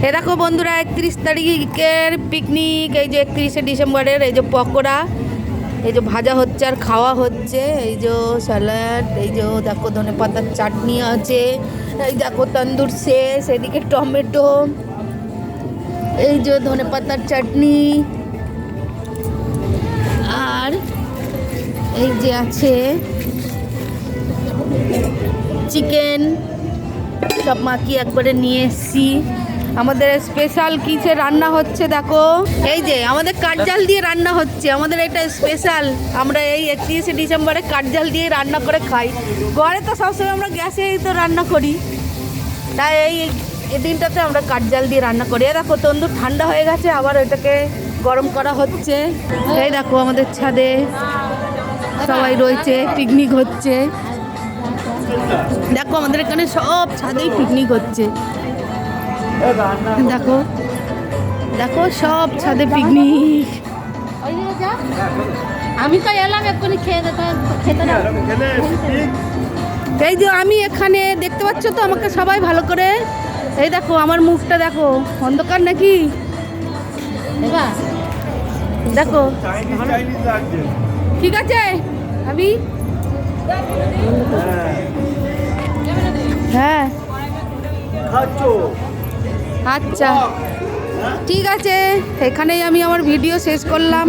এ দেখো বন্ধুরা 31 তারিখের পিকনিক। এই যে 31শে ডিসেম্বরের এই যে পকোড়া, এই যে ভাজা হচ্ছে আর খাওয়া হচ্ছে। এই যে স্যালাড, এই যে দেখো ধনেপাতার চাটনি আছে, এই দেখো তন্দুর শেষ, এদিকে টমেটো, এই যে ধনেপাতার চাটনি, আর এই যে আছে চিকেন, সব মাখিয়ে একবারে নিয়ে এসছি। আমাদের স্পেশাল কিসে রান্না হচ্ছে দেখো, এই যে আমাদের কাঠজাল দিয়ে রান্না হচ্ছে। আমাদের এটা স্পেশাল, আমরা এই 31শে ডিসেম্বরে কাঠজাল দিয়ে রান্না করে খাই। ঘরে তো সবসময় আমরা গ্যাসেই তো রান্না করি, তাই এই দিনটাতে আমরা কাঠজাল দিয়ে রান্না করি। দেখো তন্দুর ঠান্ডা হয়ে গেছে, আবার ওইটাকে গরম করা হচ্ছে। এই দেখো আমাদের ছাদে সবাই রয়েছে, পিকনিক হচ্ছে। দেখো আমাদের এখানে সব ছাদেই পিকনিক হচ্ছে। দেখো দেখো সব ছাদে পিকনিক। আমি তো এলাম এক্ষুনি খেতে এই যে আমি এখানে দেখতে পাচ্ছ তো আমাকে সবাই ভালো করে। এই দেখো আমার মুখটা দেখো, অন্ধকার নাকি দেখো। ঠিক আছে আমি হ্যাঁ আচ্ছা ঠিক আছে, এখানেই আমি আমার ভিডিও শেষ করলাম।